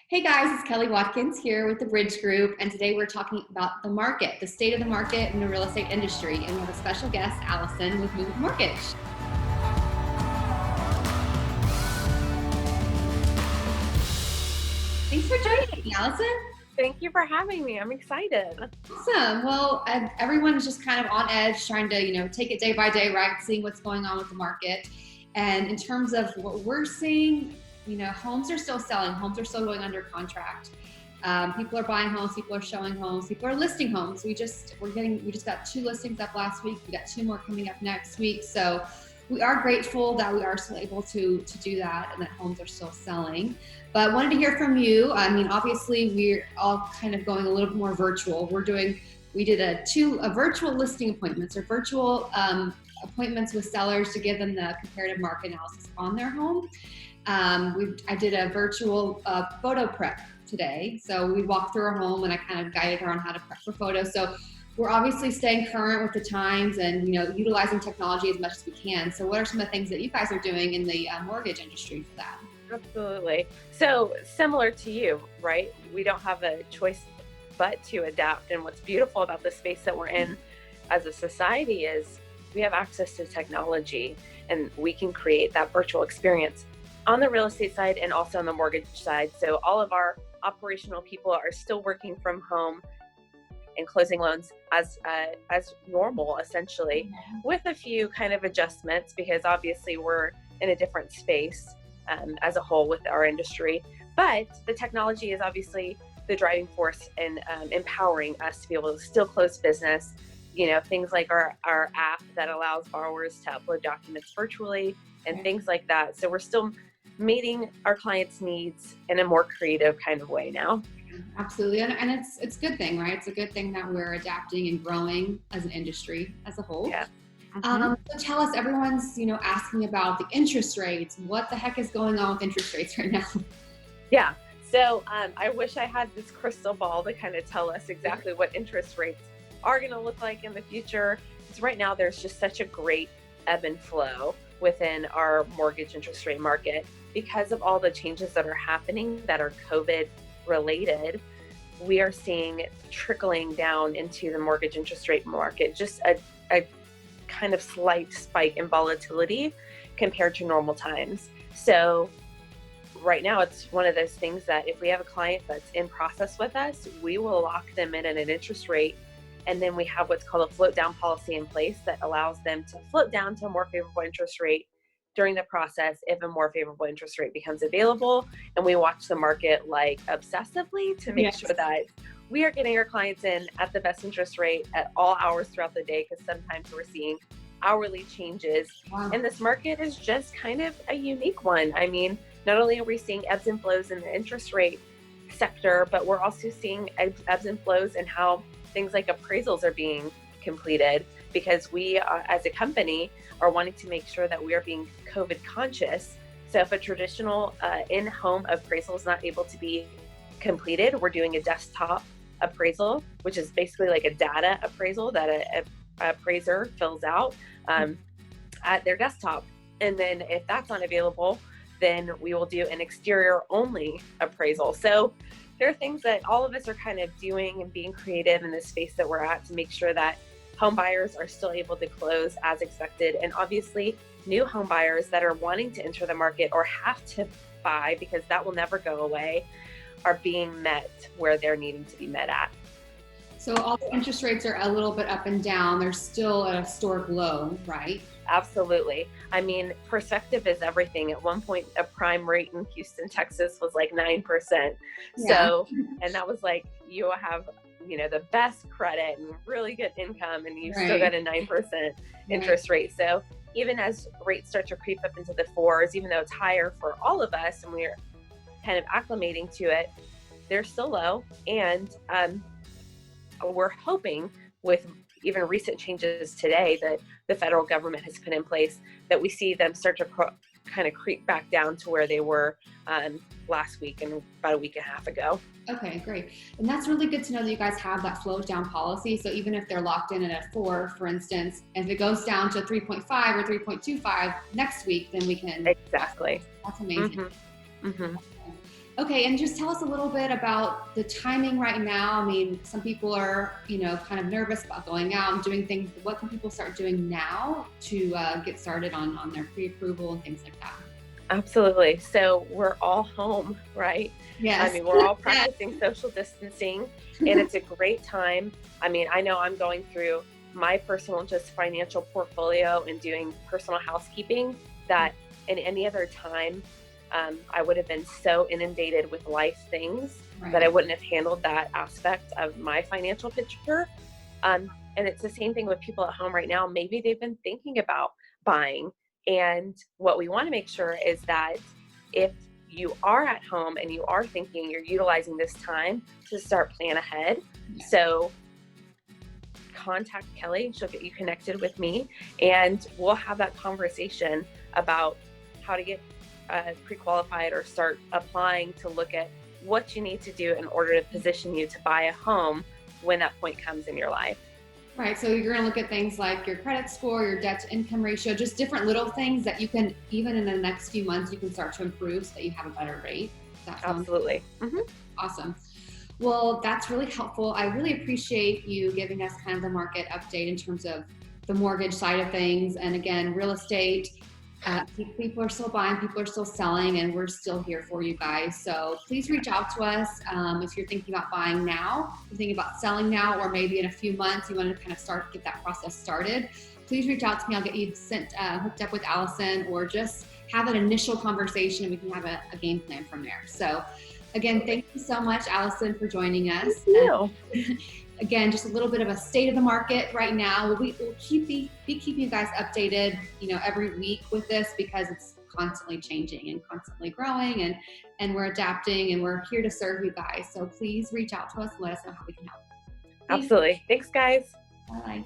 Hey guys, it's Kelly Watkins here with the Bridge Group, and today we're talking about the market, the state of the market in the real estate industry, and we have a special guest, Allison, with Move Mortgage. Thanks for joining me, Allison. Thank you for having me. I'm excited. Awesome. Well, everyone's just kind of on edge, trying to, take it day by day, right? Seeing what's going on with the market. And in terms of what we're seeing, homes are still selling. Homes are still going under contract. People are buying homes. People are showing homes. People are listing homes. We just got 2 listings up last week. We got 2 more coming up next week. So we are grateful that we are still able to do that and that homes are still selling. But I wanted to hear from you. I mean, obviously we're all kind of going a little bit more virtual. We did a virtual listing appointments or virtual appointments with sellers to give them the comparative market analysis on their home. I did a virtual photo prep today. So we walked through our home and I kind of guided her on how to prep for photos. So we're obviously staying current with the times and, utilizing technology as much as we can. So what are some of the things that you guys are doing in the mortgage industry for that? Absolutely. So similar to you, right? We don't have a choice but to adapt. And what's beautiful about the space that we're in as a society is we have access to technology and we can create that virtual experience on the real estate side and also on the mortgage side. So all of our operational people are still working from home and closing loans as normal, essentially, with a few kind of adjustments because obviously we're in a different space as a whole with our industry. But the technology is obviously the driving force in empowering us to be able to still close business. Things like our app that allows borrowers to upload documents virtually and things like that. So we're still meeting our clients' needs in a more creative kind of way now. Absolutely. And it's a good thing, right? It's a good thing that we're adapting and growing as an industry as a whole. Yeah. So tell us, everyone's, asking about the interest rates. What the heck is going on with interest rates right now? Yeah. So I wish I had this crystal ball to kind of tell us exactly what interest rates are going to look like in the future. Because right now there's just such a great ebb and flow within our mortgage interest rate market because of all the changes that are happening that are COVID related. We are seeing trickling down into the mortgage interest rate market, just a kind of slight spike in volatility compared to normal times. So right now it's one of those things that if we have a client that's in process with us, we will lock them in at an interest rate. And then we have what's called a float down policy in place that allows them to float down to a more favorable interest rate during the process if a more favorable interest rate becomes available. And we watch the market like obsessively to make sure that we are getting our clients in at the best interest rate at all hours throughout the day, because sometimes we're seeing hourly changes. Wow. And this market is just kind of a unique one. I mean, not only are we seeing ebbs and flows in the interest rate sector, but we're also seeing ebbs and flows in how things like appraisals are being completed, because we as a company are wanting to make sure that we are being COVID conscious. So if a traditional in-home appraisal is not able to be completed, we're doing a desktop appraisal, which is basically like a data appraisal that a appraiser fills out at their desktop. And then if that's not available, then we will do an exterior only appraisal. So there are things that all of us are kind of doing and being creative in the space that we're at to make sure that home buyers are still able to close as expected. And obviously new home buyers that are wanting to enter the market or have to buy, because that will never go away, are being met where they're needing to be met at. So all the interest rates are a little bit up and down. They're still at a historic low, right? Absolutely. I mean, perspective is everything. At one point, a prime rate in Houston, Texas was like 9%. Yeah. So, and that was like, you have, the best credit and really good income, and you still got a 9% interest rate. So even as rates start to creep up into the 4s, even though it's higher for all of us and we're kind of acclimating to it, they're still low. And we're hoping with even recent changes today that the federal government has put in place, that we see them start to kind of creep back down to where they were last week and about a week and a half ago. Okay, great. And that's really good to know that you guys have that float down policy. So even if they're locked in at a 4, for instance, if it goes down to 3.5 or 3.25 next week, then we can. Exactly. That's amazing. Mm-hmm. Mm-hmm. Okay, and just tell us a little bit about the timing right now. I mean, some people are, kind of nervous about going out and doing things. What can people start doing now to get started on their pre-approval and things like that? Absolutely. So we're all home, right? I Yes. mean, we're all Yes. practicing social distancing, and it's a great time. I mean, I know I'm going through my personal just financial portfolio and doing personal housekeeping that in any other time, I would have been so inundated with life things that I Right. wouldn't have handled that aspect of my financial picture. And it's the same thing with people at home right now. Maybe they've been thinking about buying. And what we want to make sure is that if you are at home and you are thinking, you're utilizing this time to start plan ahead. Yeah. So contact Kelly, she'll get you connected with me, and we'll have that conversation about how to get pre-qualified or start applying to look at what you need to do in order to position you to buy a home when that point comes in your life. Right. So you're going to look at things like your credit score, your debt to income ratio, just different little things that you can, even in the next few months, you can start to improve so that you have a better rate. That sounds Absolutely. Mm-hmm. awesome. Well, that's really helpful. I really appreciate you giving us kind of the market update in terms of the mortgage side of things. And again, real estate, people are still buying, people are still selling, and we're still here for you guys. So please reach out to us if you're thinking about buying now, you're thinking about selling now, or maybe in a few months you want to kind of get that process started. Please reach out to me. I'll get you hooked up with Allison, or just have an initial conversation and we can have a game plan from there. So again, thank you so much, Allison, for joining us. Thank you. And again, just a little bit of a state of the market right now. We'll be keeping you guys updated, every week with this, because it's constantly changing and constantly growing, and we're adapting, and we're here to serve you guys. So please reach out to us and let us know how we can help. Absolutely. Thanks, guys. Bye.